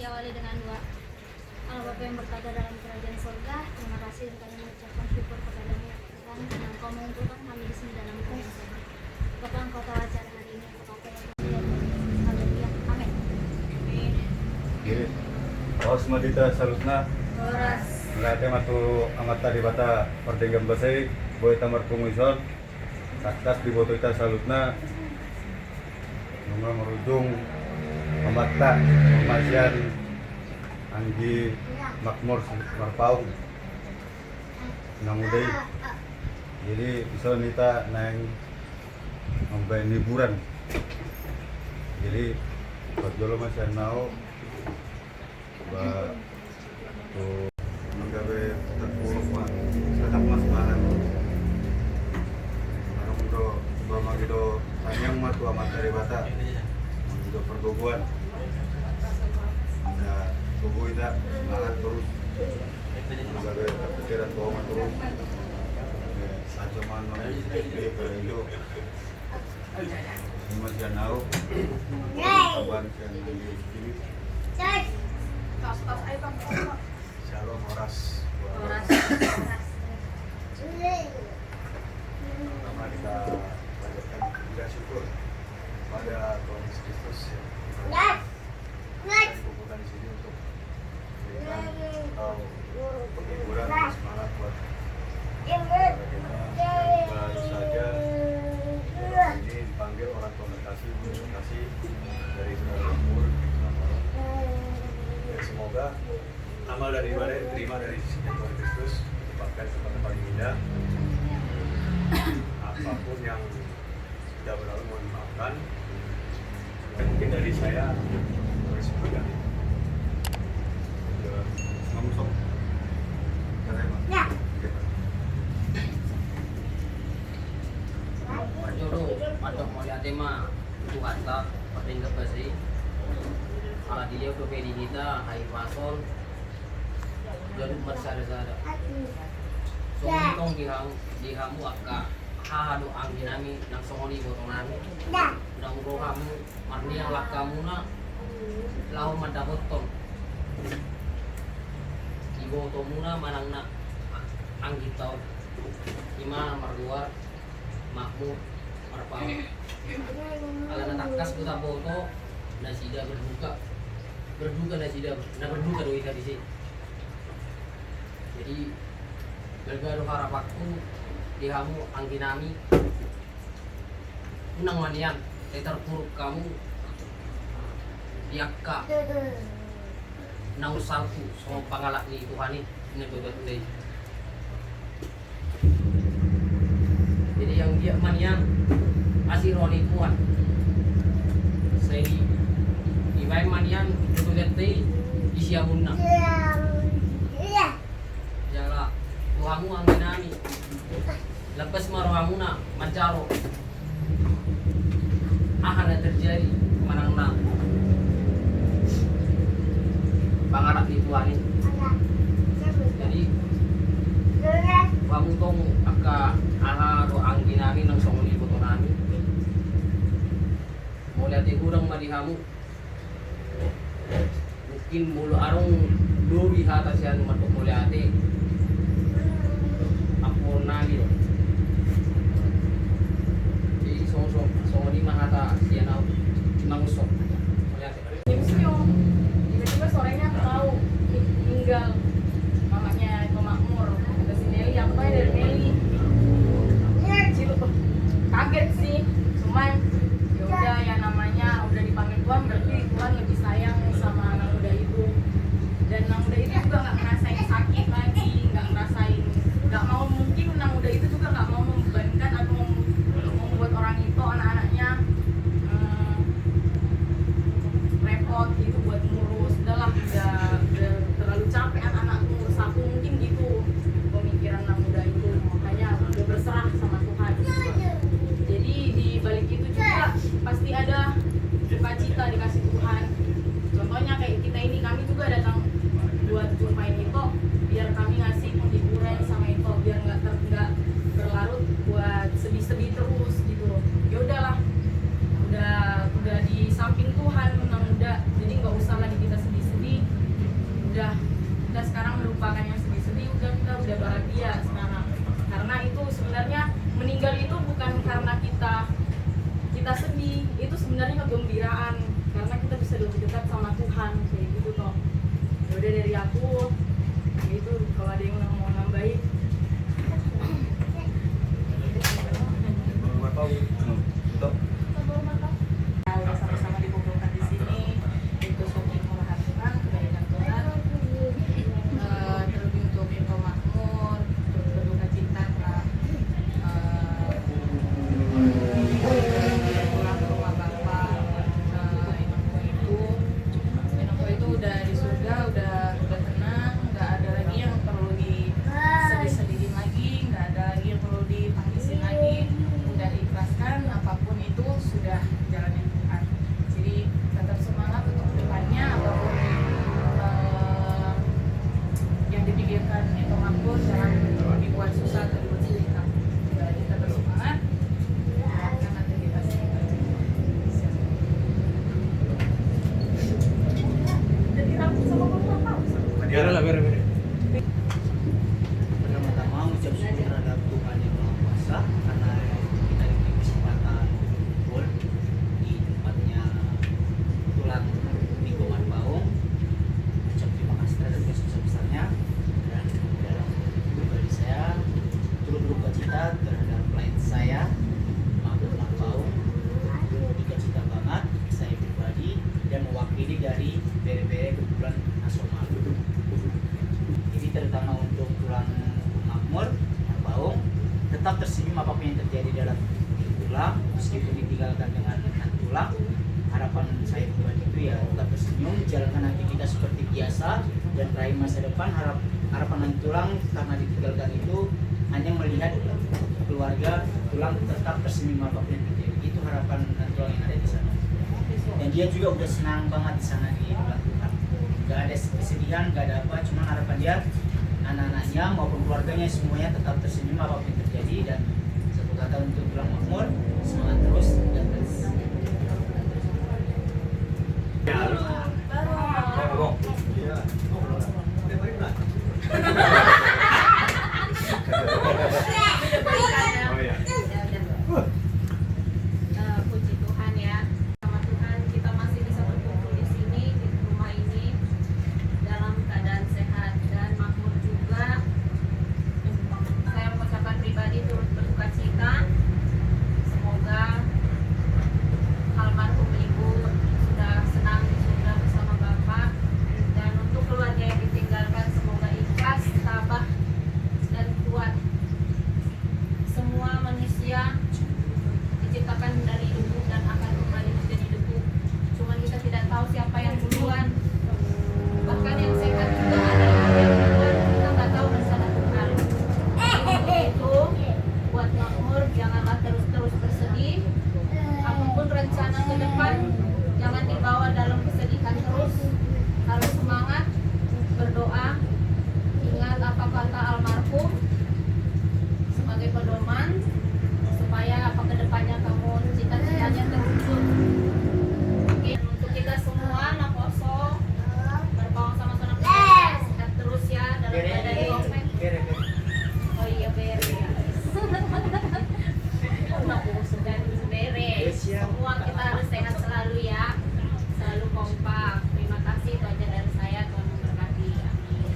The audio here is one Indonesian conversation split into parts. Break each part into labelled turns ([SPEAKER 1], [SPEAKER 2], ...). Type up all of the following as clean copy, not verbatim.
[SPEAKER 1] diawali dengan doa. Allah Bapa yang berkata dalam kerajaan surga, terima kasih dan kami mengucapkan syukur kepadamu Tuhan karena Engkau mengumpulkan kami di sini dalam keadaan sehat. Bapa, Engkau tahu acara hari ini untuk apa yang haleluya. Amin.
[SPEAKER 2] Jadi, semua kita salutna.
[SPEAKER 1] Horas.
[SPEAKER 2] Ngate matu amat tadi bata pertinggan basai, boy tamar pengusor. Saktas di boto kita salutna. Nunggu merujung memata pemasian Anggi Makmur Marpaung Namudai. Jadi bisa nita nang membayar liburan. Jadi buat jolo masih nau ba tuh menggawe terpuruk mah sedap mas banget. Orang udah bama gitu panjang mah tuh amat dari bata. Udah pergoguan. Ada gogo itu semangat terus. Menggawe pikiran bawa terus. Ancaman dia itu masih nau kawan yang di sini. Shalom Horas. Pertama kita panjatkan puja syukur pada Tuhan Yesus Kristus yang dikumpulkan di sini untuk memberikan penghiburan dan semangat buat kita. Baru saja ini dipanggil orang komunikasi dari saudara umur. Dan semoga amal dari ibadah diterima dari sisi Tuhan Kristus, ditempatkan di tempat paling indah. Apapun yang sudah berlalu mohon dimaafkan. Dan mungkin dari saya meresmikan ini. Ngamusok.
[SPEAKER 3] Ya.
[SPEAKER 4] Jodoh, patok mau lihat tema Tuhan tak pertingkat basi. Ala dia ke pedi kita, hai pasol. Jadi bersada-sada. So itong dihamu akka hahado ang ginami ng songoni botong nami. Nang rohamu marni ang lakamu na lahu madabot tong. Iboto muna manang na ang gitaw. Ima marduar makmur marpau. Ala natakas kita boto nasida berduka nasida na berduka doi tadi sih. Jadi bergaduh harapakku dihamu angginami unang manian terpuruk kamu diakka nang usalku so pangalak ni Tuhan ini betul. Jadi yang dia manian asironi Tuhan saya di baik manian betul isiamunna jala tuhamu angginami lepas marohamu na mancaro akan terjadi manang na pangarap di Tuhan ini. Jadi kamu tong aka aha do angginami ng songoni boto nami mulai di kurang madihamu mungkin mulu arong duri hata siya matok mulai ate ampun nali do di songoni mahata siya na mangusok mulai ate
[SPEAKER 3] Tiba-tiba sorenya aku tahu tinggal mamanya Pak Makmur kata si Nelly, aku tanya dari Nelly. Situ kaget sih, cuman ya udah ya namanya udah dipanggil Tuhan berarti Tuhan lebih sayang sama anak muda itu. Dan anak muda itu juga nggak ngerasain sakit lagi, nggak ngerasain, nggak mau mungkin anak muda itu juga nggak mau membebankan atau membuat orang itu anak-anaknya repot gitu buat ngurus. Udahlah udah terlalu capek anak-anak ngurus aku mungkin gitu pemikiran anak muda itu, makanya udah berserah sama Tuhan. Jadi di balik itu juga pasti ada sukacita dikasih Tuhan. Contohnya kayak kita ini, kami juga datang buat jumpain itu biar kami ngasih penghiburan sama itu, biar udah sekarang melupakan yang sedih-sedih, kita udah bahagia sekarang. Karena itu sebenarnya meninggal itu bukan karena kita sedih, itu sebenarnya kegembiraan karena kita bisa lebih dekat sama Tuhan kayak gitu toh. Ya udah dari aku itu, kalau ada yang mau nambahin. Udah sama-sama dikumpulkan di sini itu untuk memahatkan kebaikan Tuhan, terlebih untuk info makmur, untuk berduka cita pulang ke rumah bapak. Inoko itu udah di surga, udah tenang, nggak ada lagi yang perlu disedih-sedihin lagi, nggak ada lagi yang perlu ditangisin lagi, udah diikhlaskan, apapun itu sudah jalannya Tuhan. Jadi tetap semangat untuk depannya, apapun yang dipikirkan itu makmur, jangan dibuat susah atau dibuat sulitan. Jadi tetap semangat, doakan aktivitas kita. Jadi rambut sama bapak.
[SPEAKER 5] Pertama-tama ucap syukur terhadap Tuhan yang Maha Kuasa karena kita diberi kesempatan kumpul di tempatnya tulang di Komat Baung. Ucap terima kasih terhadap sebesar-besarnya, dan dalam pribadi saya turut berduka cita terhadap klien saya Komat Baung. Duka cita banget saya pribadi dan mewakili dari bere-bere kebetulan nasional. Ini terutama untuk tulang makmur, Baung, tetap tersenyum apapun yang terjadi dalam tulang, meskipun ditinggalkan dengan tulang. Harapan saya pribadi itu ya tetap tersenyum, jalankan aktivitas seperti biasa, dan raih masa depan. Harapan tulang karena ditinggalkan itu hanya melihat keluarga tulang tetap tersenyum apapun yang terjadi. Itu harapan tulang yang ada di sana. Dan dia juga udah senang banget di sana di tulang Tuhan. Gak ada kesedihan, gak ada apa, cuma harapan dia anak-anaknya maupun keluarganya semuanya tetap tersenyum apapun yang terjadi. Dan satu kata untuk tulang makmur, semangat terus dan terus.
[SPEAKER 3] Puji Tuhan ya, sama Tuhan kita masih bisa berkumpul di sini di rumah ini dalam keadaan sehat dan makmur juga. Saya mengucapkan pribadi turut berduka cita. Semoga almarhum ibu sudah senang di surga bersama Bapak, dan untuk keluarga yang ditinggalkan semoga ikhlas, tabah dan kuat. Semua manusia diciptakan dari debu dan akan kembali menjadi debu. Cuma kita tidak tahu siapa yang duluan. Bahkan yang sehat juga ada yang duluan. Kita nggak tahu rencana Tuhan. Untuk itu, buat makmur janganlah terus-terus bersedih. Apapun rencana ke depan, jangan dibawa dalam kesedihan terus. Harus semangat, berdoa, ingat apa kata almarhum sebagai pedoman, supaya apa kedepannya kamu cita-citanya terwujud. Oke, untuk kita semua nakoso berbaur sama sama sehat terus ya dalam keadaan dompet. Oh iya bere ya. Nakoso dan bere. Semua kita harus sehat selalu ya, selalu kompak. Terima kasih, itu aja dari saya. Tuhan memberkati.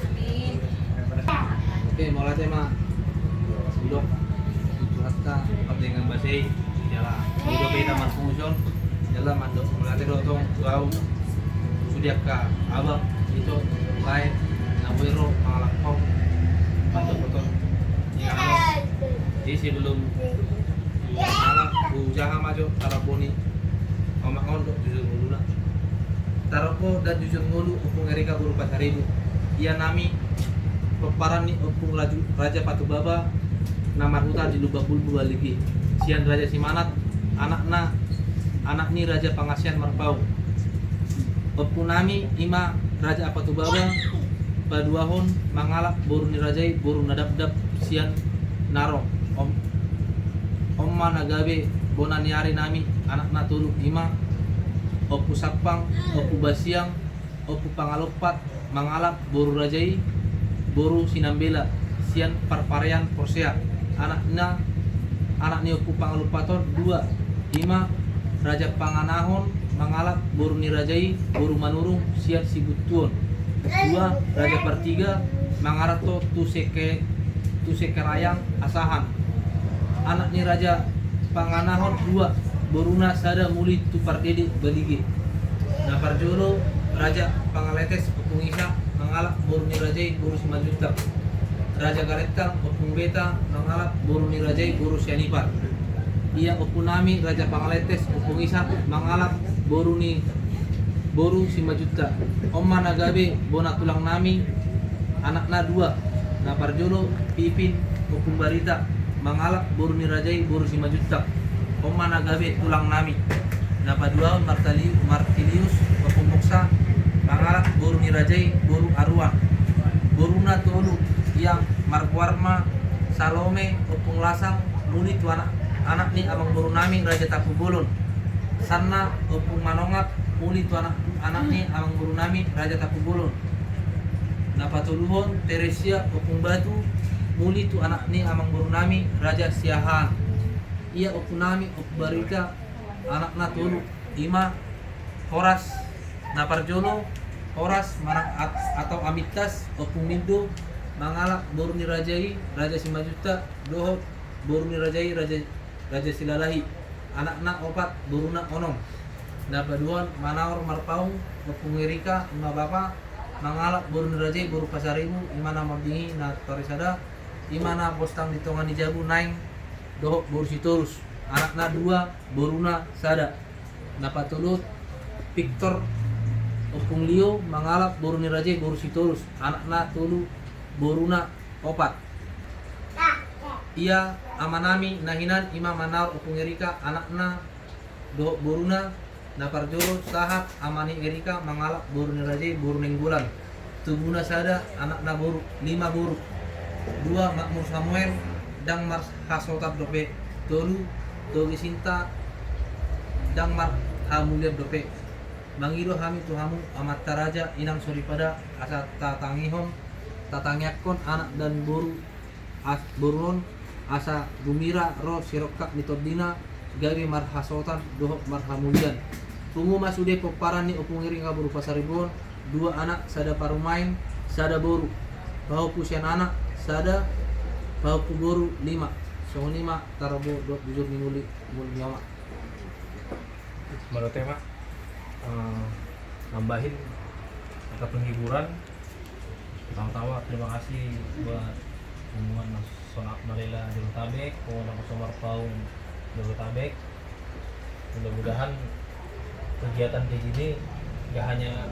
[SPEAKER 3] Amin.
[SPEAKER 6] Oke, mulai tema Bulog Hatta dengan basay jala udah beda marfungsion jala mandok mulai dotong gau sudah ka abang itu lain nabuero malakau mandok potong yang anak jadi sebelum anak usaha maju taraponi omak ondok jujur ngulu lah tarapo dan jujur ngulu upung erika guru 4.000 ia nami peparan nih upung raja Patu Baba nama hutan di lubang bulbu baligi sian raja Simanat anak ni raja Pangasian Marpau Opunami ima raja Patu Baba paduahon mangalak boru ni rajai boru nadap-dap sian naro omma nagabe bonaniari nami anak natuluk ima opu sapang opu basiang opu pangalopat mangalap boru rajai boru sinambela sian parparean porsea anak ni opu pangalopaton 2 ima raja panganahon mangalap boru ni rajai boru manurung sian sibutuon 2 raja pertiga mangarato tu sekerayang asahan anak ni raja panganahon 2 boruna sada muli tu pardede balige na parjolo raja pangaletes opung isa mangalap boru ni rajai boru simajuta raja garetang opung beta mangalap boru ni rajai boru sianipar ia opunami raja pangaletes opung isa mangalap boru simajuta omma nagabe bona tulang nami anakna 2 na parjolo pipin opung barita mangalap boru ni rajai boru simajuta omma nagabe tulang nami na paduaon Martilius opung moksa mangalap boru ni rajai boru aruan boruna tolu yang marwarma Salome opung lasang muli tu anak ni abang boru nami raja tapu bolon sanna opung manongat muli tu anak ni abang boru nami raja tapu bolon na patuluhon Teresia opung batu muli tu anak ni amang boru nami raja siahan ia opung nami opung barika anak na tolu ima Horas na parjolo Horas marang atau Amitas opung mindo mangalap boru ni rajai raja simajuta dohot boru ni rajai raja silalahi anak na 4 boruna onong na paduan manaor marpaung opung Erika ima bapa mangalap boru ni rajai boru pasaribu imana mabingi na torisada imana postang ditongan di jabu naing dohok boru sitorus anak na 2 boruna sada na patulut Victor opung Leo mangalap boru ni rajai boru sitorus anak na tulu boruna 4 ia amanami nahinan ima manaur opung Erika anak na dohok boruna na parjolo sahat amani Erika mangalap boru ni rajai boru nenggulan tubuna sada anak na boru 5 boru 2 Makmur Samuel dang mar hasotap dope tolu togi sinta dang mar hamulian dope mangilo hami tuhamu amat taraja inang soripada asa tatangiakon anak dan boru borunon asa gumira ro sirokak mitodina gawi mar hasotan dohok mar hamulian tungu masude poparan ni opung iri nga boru pasaribon 2 anak sada parumain sada boru bau pusian anak sada bau boru 5 so 5 tarabo bujur ni muli nyawa
[SPEAKER 7] menurut tema nambahin kata penghiburan pertama-tama terima kasih buat hubungan Sonak Malela Jabodetabek, pengguna Kosomar Paung Jabodetabek. Mudah-mudahan kegiatan kayak gini gak hanya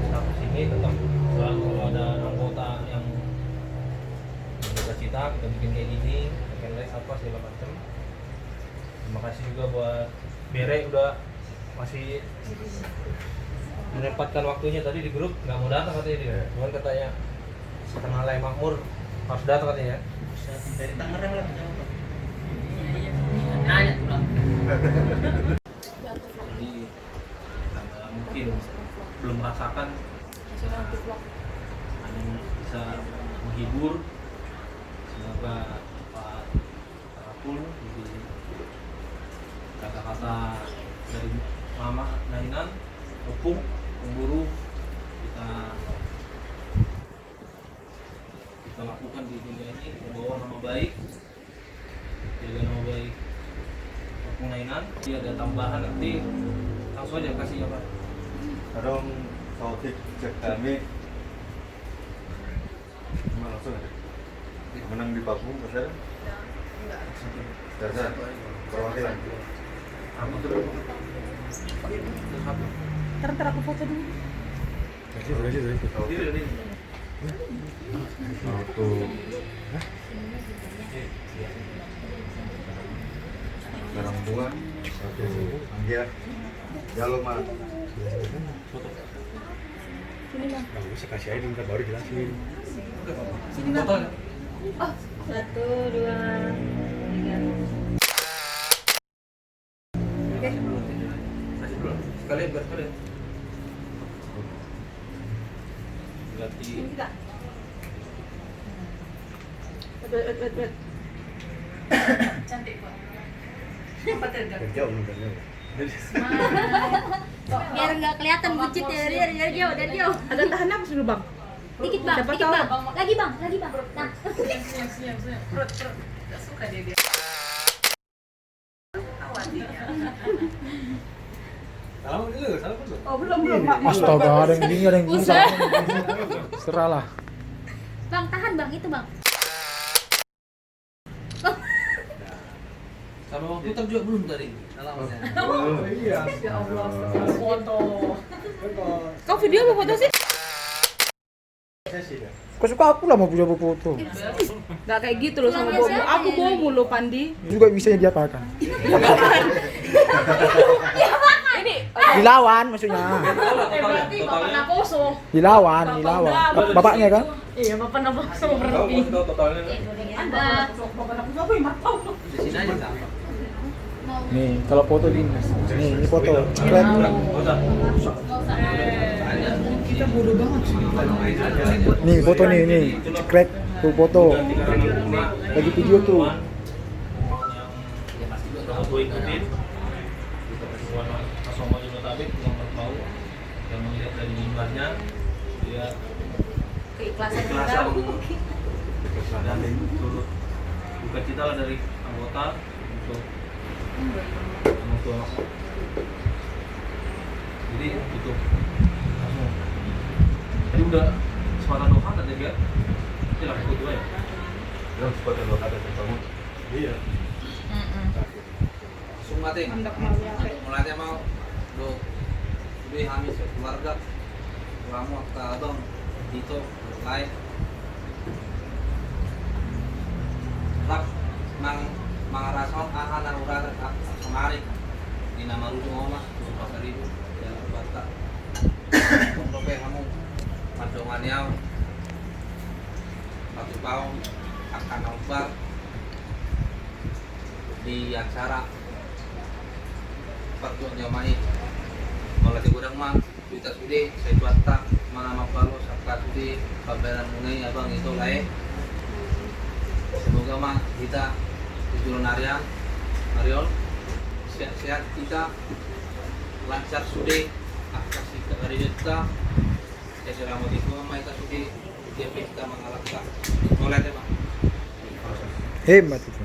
[SPEAKER 7] status ini, tetap selalu kalau ada anggota yang bercita kita bikin kayak gini, bikin like apa segala macam. Terima kasih juga buat Bere udah masih menempatkan waktunya tadi di grup, nggak mau datang katanya dia. Cuman katanya setengah lay Makmur harus datang katanya ya.
[SPEAKER 5] Dari Tangerang lah
[SPEAKER 4] Nanya pulang.
[SPEAKER 6] Jadi mungkin belum merasakan hanya bisa menghibur. Semoga Pak Rapul jadi kata-kata dari Mama Nainan opung pemburu kita lakukan di dunia ini membawa nama baik, jaga nama baik opung Nainan. Dia ada tambahan nanti langsung aja kasih ya Pak.
[SPEAKER 2] Kadang kalau cek kami gimana langsung aja menang di Papua besar dasar perwakilan
[SPEAKER 3] Ntar aku foto dulu.
[SPEAKER 2] satu barang bunga satu anggia jalur mah
[SPEAKER 3] Sini Bang.
[SPEAKER 7] Bisa kasih aja ntar baru jelasin.
[SPEAKER 3] Sini Bang. Oh, 1, 2, 3. Oke.
[SPEAKER 6] Kasih dulu. Kalian berkalian.
[SPEAKER 7] Berarti
[SPEAKER 3] Wait. Cantik kok. Apa tergak?
[SPEAKER 2] Jauh nih.
[SPEAKER 1] Biar nggak kelihatan bucit ya, dari jauh.
[SPEAKER 3] Ada tahan apa dulu bang?
[SPEAKER 1] Dikit bang,
[SPEAKER 3] Siapa
[SPEAKER 1] dikit
[SPEAKER 3] tahu?
[SPEAKER 1] bang. Lagi bang. Nah,
[SPEAKER 3] Senyum. Perut. Gak suka dia. Awan dia.
[SPEAKER 7] salam dulu.
[SPEAKER 3] Oh belum Pak.
[SPEAKER 8] Astaga, ada yang gini, Seralah.
[SPEAKER 1] bang tahan bang, itu bang.
[SPEAKER 6] Sama Bang Putar juga belum tadi. Alamatnya.
[SPEAKER 2] Oh iya.
[SPEAKER 3] Ya Allah, foto. Kau video apa foto sih?
[SPEAKER 2] Sesi kan.
[SPEAKER 8] Kau suka aku lah mau punya foto.
[SPEAKER 3] Gak kayak gitu loh sama bobo. Aku bobo loh Pandi.
[SPEAKER 8] Juga bisa diapakan.
[SPEAKER 3] Ini
[SPEAKER 8] Dilawan maksudnya.
[SPEAKER 3] berarti bapak Naposo.
[SPEAKER 8] Dilawan. Bapaknya kan?
[SPEAKER 3] Iya bapak Naposo
[SPEAKER 7] Tahu
[SPEAKER 3] berarti.
[SPEAKER 7] masih tahu totalnya.
[SPEAKER 3] Ada. Bapak Naposo apa yang tahu?
[SPEAKER 6] Di sini aja sama.
[SPEAKER 8] Nih, kalau foto di nih, ini foto. Keren.
[SPEAKER 6] Ada.
[SPEAKER 3] Kita bodoh banget sih.
[SPEAKER 8] Nih, foto nih. Crack tuh foto. Lagi video tuh.
[SPEAKER 7] Yang udah gue ikutin Warna Kasoma Jabodetabek yang tahu yang melihat dari mimbarnya dia
[SPEAKER 3] Keikhlasan
[SPEAKER 7] keikhlasan
[SPEAKER 3] kita.
[SPEAKER 7] dan turut duka cita lah dari anggota untuk jadi itu langsung tadi udah suara doa tadi ya itu lah ikut juga ya
[SPEAKER 2] Yang seperti lo kata terbangun. Iya.
[SPEAKER 6] Langsung mati. Mulai mau do lebih hamil keluarga. Kamu ke abang itu lain. Lap mang rason anak urang kemarin di nama rujuk oma pasar itu ya bata. Lope kamu mandongan yang satu tahun akan nomor di acara perjuangan Jamai malah di gudang mah kita sudah saya buat mana mapalo sakta sudah pameran mengenai abang itu lain semoga mah kita tujuan Arion sehat-sehat kita lancar sudah kasih ke hari kita ya selamat itu mah kita sudah dia kita mengalahkan mulai deh bang
[SPEAKER 8] Hebat itu.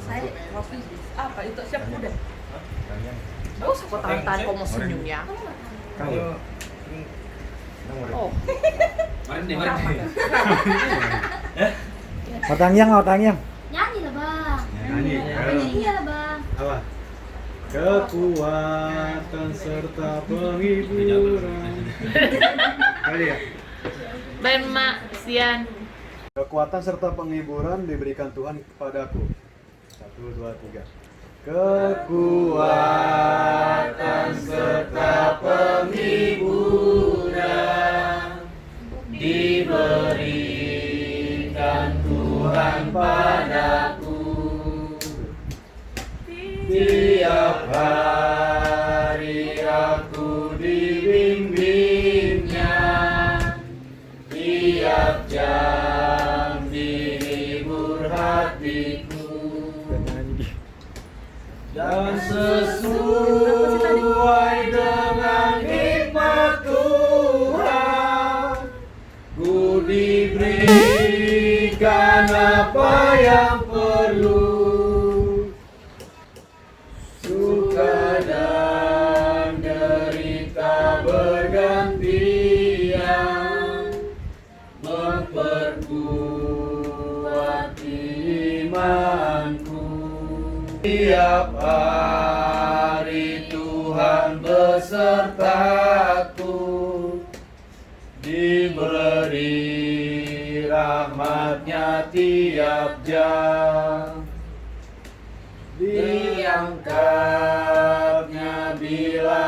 [SPEAKER 3] Saya apa itu siap muda?
[SPEAKER 2] Kalian.
[SPEAKER 3] Gak usah kau tahan-tahan kau mau senyum ya.
[SPEAKER 2] Kalau
[SPEAKER 3] Oh.
[SPEAKER 6] mari
[SPEAKER 8] Martangyang.
[SPEAKER 1] Nyanyi lah bang.
[SPEAKER 2] nyanyi.
[SPEAKER 1] Iya lah bang.
[SPEAKER 2] Apa? Kekuatan serta penghiburan. Kali ya.
[SPEAKER 3] Ben mak sian.
[SPEAKER 2] Kekuatan serta penghiburan diberikan Tuhan kepadaku. 1, 2, 3. Kekuatan serta penghiburan diberikan Tuhan padaku. Tiap hari aku dibimbingnya, tiap jam dihibur hatiku, dan sesuai dengan hikmat Tuhan, ku diberikan apa yang perlu. Suka dan derita bergantian, memperkuat imanku. Tiap hari Tuhan besertaku, diberi rahmat-Nya tiap jam, diangkatnya bila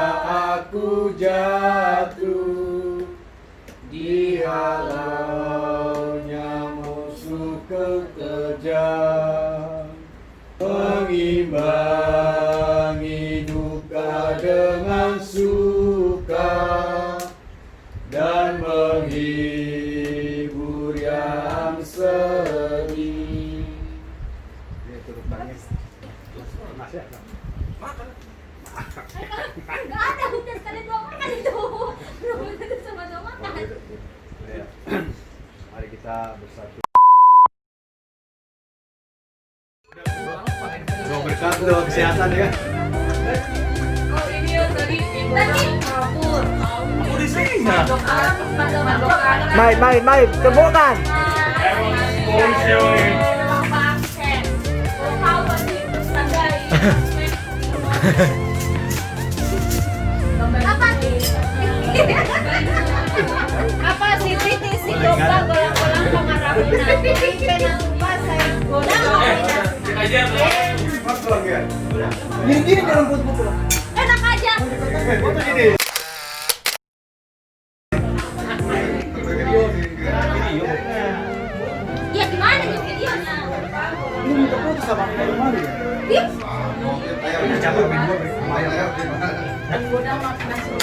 [SPEAKER 2] aku jatuh, dihalaunya musuh kekejam, mengimbangi duka duka dengan suka dan menghibur yang sedih.
[SPEAKER 1] Nggak ada, udah sekali dua makan itu. Udah sama dua makan.
[SPEAKER 2] Ya. Mari kita bersatu. Berkat doa kesehatan ya.
[SPEAKER 3] Oh ini yang tadi ibu kabur.
[SPEAKER 2] Aku di sini ya.
[SPEAKER 8] Main, temukan.
[SPEAKER 1] Apa sih Titi si Gopa golang-golang pengarapin nanti penang pasai golang.
[SPEAKER 2] Masuk lagi ya.
[SPEAKER 8] Gini dalam foto-foto.
[SPEAKER 1] Enak aja.
[SPEAKER 2] Foto gini.
[SPEAKER 1] Ya gimana nih videonya?
[SPEAKER 8] Ini minta foto sama kemarin ya.
[SPEAKER 2] Ini cabut video lumayan ya.
[SPEAKER 3] Udah makan nasi.